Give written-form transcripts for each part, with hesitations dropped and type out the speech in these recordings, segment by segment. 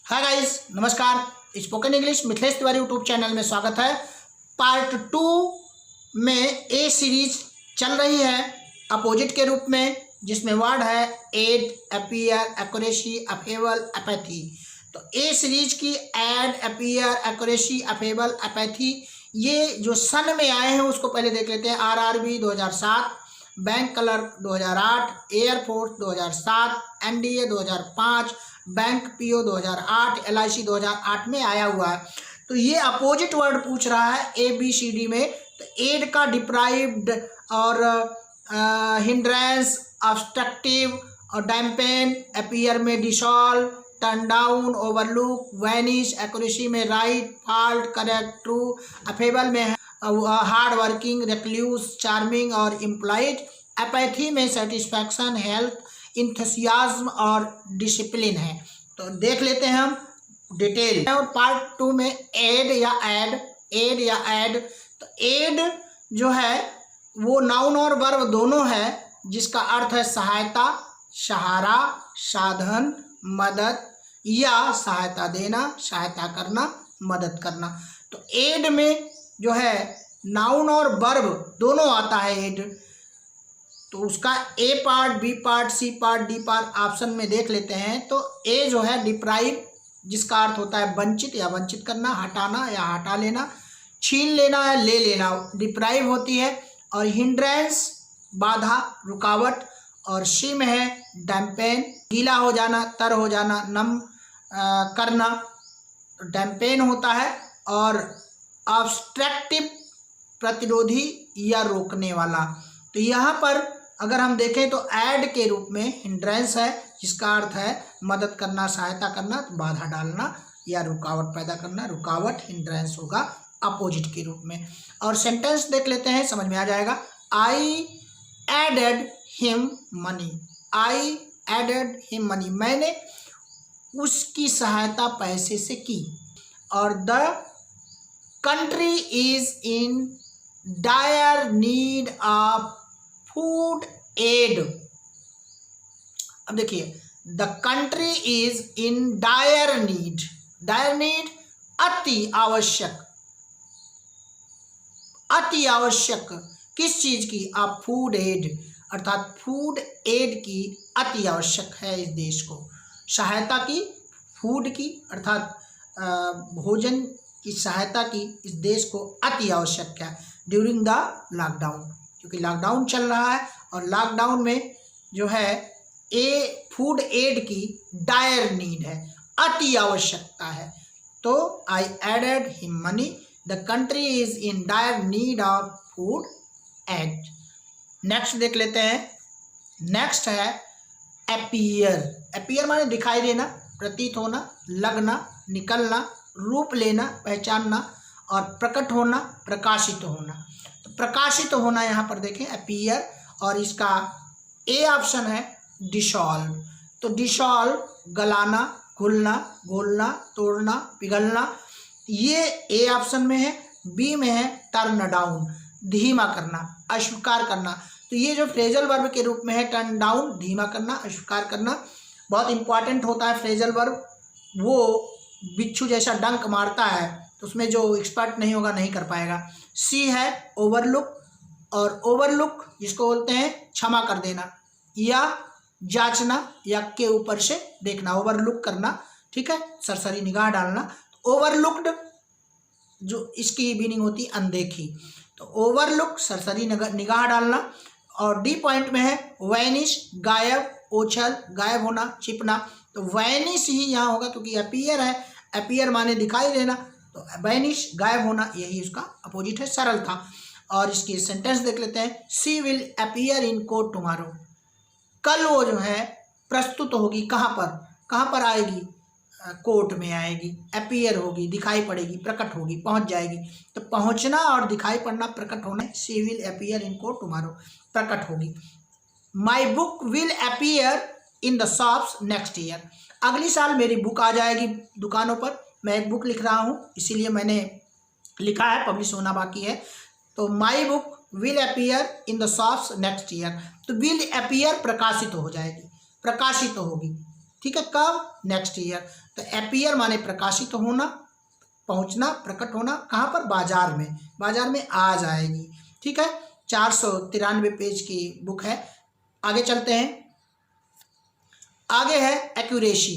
Hi guys, नमस्कार। Spoken English Mithilesh Tiwari YouTube channel में स्वागत है। पार्ट 2 में ए सीरीज चल रही है अपोजिट के रूप में, जिसमें वर्ड है aid, appear, accuracy, affable, apathy. तो ए सीरीज की aid, appear, accuracy, affable, apathy, ये जो सन में आए हैं उसको पहले देख लेते हैं। RRB 2007, bank clerk 2008, air force 2007, NDA 2005, bank PO 2008, LIC 2008 में आया हुआ है। तो ये अपोजिट वर्ड पूछ रहा है ए बी सी डी में। तो एड का डिप्राइव्ड और हिंड्रेंस, ऑब्स्ट्रक्टिव और डैम्पेन, अपीयर में dissolve, turn down, overlook, vanish, accuracy में right, fault, correct, true, affable में हार्ड वर्किंग, रिक्लूस, चार्मिंग और इम्प्लाइड, अपैथी में सेटिस्फैक्शन, हेल्थ, इंथुसियाज्म और डिसिप्लिन है। तो देख लेते हैं हम डिटेल। और पार्ट 2 में एड या एड। तो एड जो है वो नाउन और वर्ब दोनों है, जिसका अर्थ है सहायता, सहारा, साधन, मदद या सहायता देना, सहायता करना, मदद करना। तो एड में जो है नाउन और वर्ब दोनों आता है एड। तो उसका A part, B part, C part, D part option में देख लेते हैं। तो ए जो है डिप्राइव, जिसका अर्थ होता है वंचित या वंचित करना, हटाना या हटा लेना, छीन लेना या ले लेना, डिप्राइव होती है। और हिंड्रेंस बाधा, रुकावट। और सी में है डैम्पेन, गीला हो जाना, तर हो जाना, नम करना, डैम्पेन होता है। और ऑब्स्ट्रक्टिव, प्रतिरोधी या रोकने वाला। तो यहाँ पर अगर हम देखें तो ऐड के रूप में हिंड्रेंस है, जिसका अर्थ है मदद करना, सहायता करना, तो बाधा डालना या रुकावट पैदा करना, रुकावट हिंड्रेंस होगा अपोजिट के रूप में। और सेंटेंस देख लेते हैं, समझ में आ जाएगा। I aided him money, I aided him money, मैंने उसकी सहायता पैसे से की। और the country is in dire need of food aid. अब देखिए, the country is in dire need, dire need अति आवश्यक, अति आवश्यक किस चीज की? आप फूड एड, अर्थात फूड एड की अति आवश्यक है इस देश को, सहायता की, फूड की अर्थात भोजन की सहायता की इस देश को अति आवश्यक है ड्यूरिंग द लॉकडाउन, क्योंकि लॉकडाउन चल रहा है और लॉकडाउन में जो है फूड एड की डायर नीड है, अति आवश्यकता है। तो I aided him money, the country is in dire need of food aid. Next देख लेते हैं। नेक्स्ट है अपीयर। अपीयर माने दिखाई देना, प्रतीत होना, लगना, निकलना, रूप लेना, पहचानना। और प्रकट होना, प्रकाशित होना। तो प्रकाशित होना यहाँ पर देखें अपीयर। और इसका ए ऑप्शन है डिसॉल्व। तो डिसॉल्व गलाना, घुलना, घोलना, तोड़ना, पिघलना, ये ए ऑप्शन में है। बी में है टर्न डाउन, धीमा करना, अस्वीकार करना। तो ये जो फ्रेजल वर्ब के रूप में है टर्न डाउन, धीमा करना, अस्वीकार करना, बहुत इंपॉर्टेंट होता है फ्रेजल वर्ब। वो बिच्छू जैसा डंक मारता है, तो उसमें जो एक्सपर्ट नहीं होगा नहीं कर पाएगा। सी है ओवरलुक। और ओवरलुक जिसको बोलते हैं क्षमा कर देना या जांचना या के ऊपर से देखना, ओवरलुक करना, ठीक है, सरसरी निगाह डालना। ओवरलुक्ड जो इसकी मीनिंग होती अनदेखी। तो ओवरलुक सरसरी निगाह डालना। और डी पॉइंट में है वैनिश, गायब, ओछल, गायब होना, छिपना। तो वैनिश ही यहाँ होगा क्योंकि अपीयर है, अपीयर माने दिखाई देना, तो वैनिश गायब होना, यही उसका अपोजिट है, सरल था। और इसकी सेंटेंस देख लेते हैं। She will appear in court tomorrow, कल वो जो है प्रस्तुत होगी, कहाँ पर आएगी? कोर्ट में आएगी, अपीयर होगी, दिखाई पड़ेगी, प्रकट होगी, पहुंच जाएगी। तो पहुंचना और दिखाई पड़ना, प्रकट होना। She will appear in court tomorrow, प्रकट होगी। My book will appear in the shops next year, अगली साल मेरी बुक आ जाएगी दुकानों पर। मैं एक बुक लिख रहा हूँ, इसीलिए मैंने लिखा है, पब्लिश होना बाकी है। तो माई book will appear in the shops next year. तो विल अपीयर प्रकाशित हो जाएगी, प्रकाशित होगी, ठीक है, कब? Next year. तो अपीयर माने प्रकाशित होना, पहुंचना, प्रकट होना, कहाँ पर? बाजार में, बाजार में आ जाएगी। ठीक है, 493 पेज की बुक है। आगे चलते हैं। आगे है एक्यूरेसी।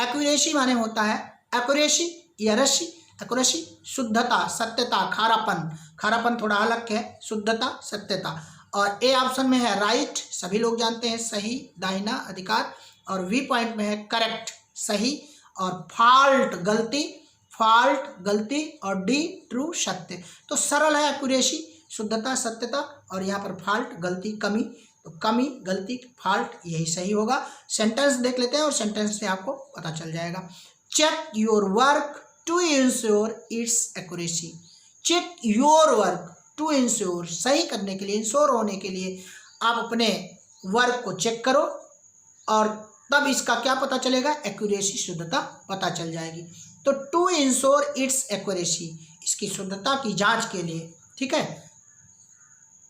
एक्यूरेसी माने होता है एक्यूरेसी या रसी, एक्यूरेसी शुद्धता, सत्यता, खारापन, खारापन थोड़ा अलग है, शुद्धता, सत्यता। और ए ऑप्शन में है राइट, सभी लोग जानते हैं, सही, दाहिना, अधिकार। और वी पॉइंट में है करेक्ट, सही। और फॉल्ट, गलती, फॉल्ट, गलती। और डी ट्रू, सत्य। तो सरल है एक्यूरेसी, शुद्धता, सत्यता। और यहाँ पर फॉल्ट, गलती, कमी। तो कमी, गलती, फॉल्ट, यही सही होगा। सेंटेंस देख लेते हैं और सेंटेंस से आपको पता चल जाएगा। Check your work to ensure its accuracy. Check your work to ensure, सही करने के लिए, इंश्योर होने के लिए आप अपने वर्क को चेक करो और तब इसका क्या पता चलेगा? एक्यूरेसी, शुद्धता पता चल जाएगी। तो टू इंश्योर इट्स एक्यूरेसी, इसकी शुद्धता की जांच के लिए, ठीक है,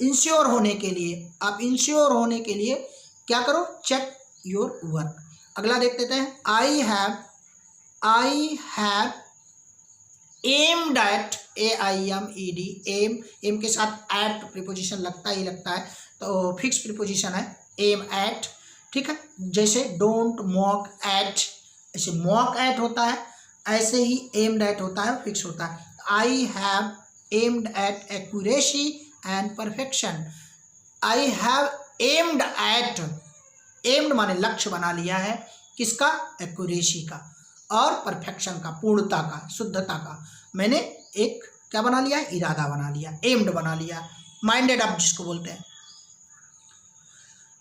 इंश्योर होने के लिए, आप इंश्योर होने के लिए क्या करो? Check your work. अगला देख लेते हैं। I have aimed at, AIMED, aim के साथ एट प्रीपोजिशन लगता ही लगता है, तो फिक्स प्रीपोजिशन है, एम एट। ठीक है, जैसे डोंट मॉक एट, ऐसे मॉक एट होता है, ऐसे ही एम्ड एट होता है, फिक्स होता है। आई have aimed eight accuracy and perfection. I have aimed eight, aimed माने लक्ष्य बना लिया है, किसका? एक्यूरेसी का, और परफेक्शन का, पूर्णता का, शुद्धता का। मैंने एक क्या बना लिया? इरादा बना लिया, एम्ड बना लिया, माइंडेड अप जिसको बोलते हैं।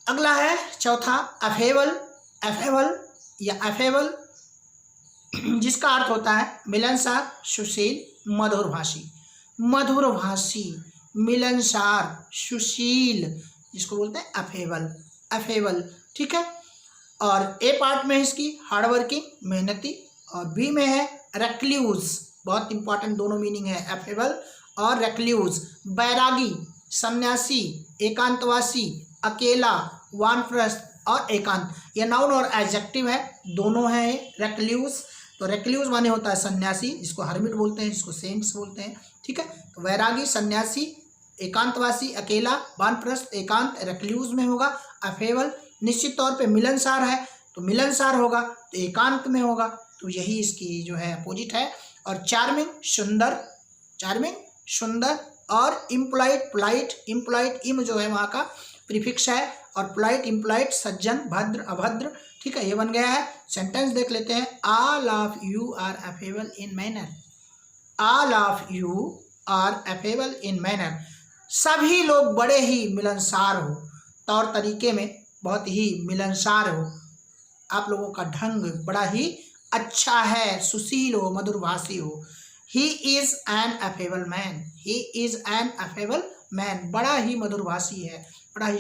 अगला है चौथा अफेबल। अफेबल या अफेबल जिसका अर्थ होता है मिलनसार, सुशील, मधुरभाषी। मधुरभाषी, मिलनसार, सुशील, जिसको बोलते हैं अफेबल, अफेबल। ठीक है, और ए पार्ट में है इसकी हार्ड वर्किंग, मेहनती। और बी में है रेक्ल्यूज, बहुत इंपॉर्टेंट दोनों मीनिंग है, अफेबल और रेक्ल्यूज। बैरागी, सन्यासी, एकांतवासी, अकेला, वानप्रस्थ और एकांत, ये नाउन और एडजेक्टिव है, दोनों हैं रेक्ल्यूज। तो रेक्ल्यूज माने होता है सन्यासी, जिसको हर्मिट बोलते हैं, जिसको सेंट्स बोलते हैं। ठीक है, तो वैरागी, सन्यासी, एकांतवासी, अकेला, वानप्रस्थ, एकांत, रेक्ल्यूज में होगा। अफेबल निश्चित तौर पे मिलनसार है, तो मिलनसार होगा, तो एकांत में होगा, तो यही इसकी जो है अपोजिट है। और चार्मिंग, सुंदर, चार्मिंग, सुंदर। और इम्पोलाइट, पोलाइट, इम्पोलाइट, इम जो है वहाँ का प्रीफिक्स है, और पोलाइट, इम्पोलाइट, सज्जन, भद्र, अभद्र। ठीक है, ये बन गया है। सेंटेंस देख लेते हैं। All of you are affable in manner. All of you are affable in manner, सभी लोग बड़े ही मिलनसार हो, तौर तरीके में बहुत ही मिलनसार हो, आप लोगों का ढंग बड़ा ही अच्छा है, सुशील हो, मधुरभाषी हो। He is an affable man, he is an affable man, बड़ा ही मधुरभाषी है, बड़ा ही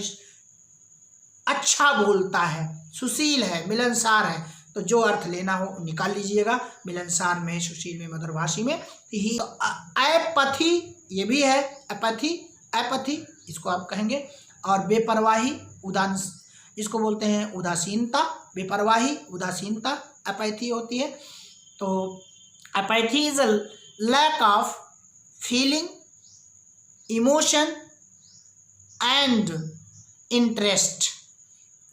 अच्छा बोलता है, सुशील है, मिलनसार है। तो जो अर्थ लेना हो निकाल लीजिएगा, मिलनसार में, सुशील में, मधुरभाषी में। ही एपथी, ये भी है एपथी, एपथी इसको आप कहेंगे। और बेपरवाही, उदास, इसको बोलते हैं उदासीनता, बेपरवाही, उदासीनता, अपैथी होती है। तो apathy is a lack of feeling, emotion and interest,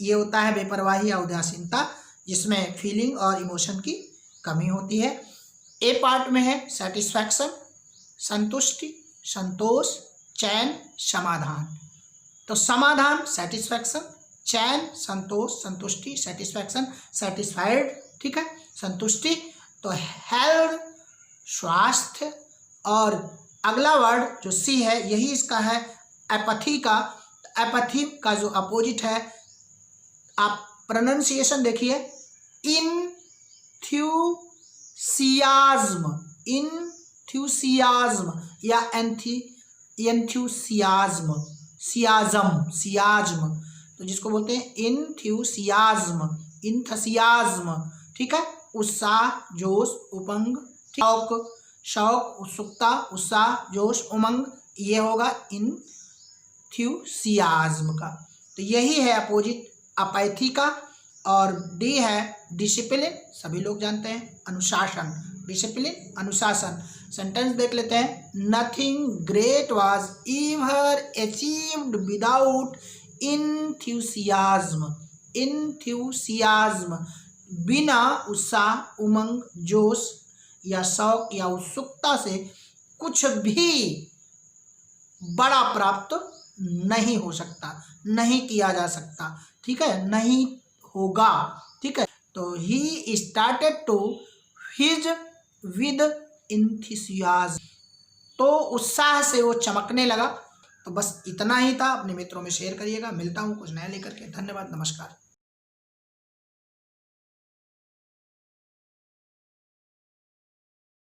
ये होता है बेपरवाही या उदासीनता, जिसमें फीलिंग और इमोशन की कमी होती है। ए पार्ट में है सेटिस्फैक्शन, संतुष्टि, संतोष, चैन, समाधान। तो समाधान सेटिस्फैक्शन, चैन संतोष, संतुष्टि, सेटिस्फैक्शन, सेटिस्फाइड। ठीक है, संतुष्टि। तो हेल्थ स्वास्थ्य। और अगला वर्ड जो सी है यही इसका है एपथी का। एपथी का जो अपोजिट है, आप प्रोनाउंसिएशन देखिए, इंथ्यूसियाज्म, इंथ्यूसियाज्म या एंथ्यूसियाज्म, सियाज्म, सियाज्म, तो जिसको बोलते हैं इंथ्यूसियाज्म, इंथसियाज्म। ठीक है, उत्साह, जोश, उमंग, शौक, शौक, उत्सुकता, उत्साह, जोश, उमंग, ये होगा इंथ्यूसियाज्म का। तो यही है अपोजिट अपैथी का। और डी है डिसिप्लिन, सभी लोग जानते हैं, अनुशासन, डिसिप्लिन अनुशासन। सेंटेंस देख लेते हैं। Nothing great was ever achieved without enthusiasm, enthusiasm, बिना उत्साह, उमंग, जोश या शौक या उत्सुकता से कुछ भी बड़ा प्राप्त नहीं हो सकता, नहीं किया जा सकता, ठीक है, नहीं होगा, ठीक है। तो he started to his with enthusiasm, तो उत्साह से वो चमकने लगा। तो बस इतना ही था, अपने मित्रों में शेयर करिएगा। मिलता हूँ कुछ नया लेकर के। धन्यवाद, नमस्कार।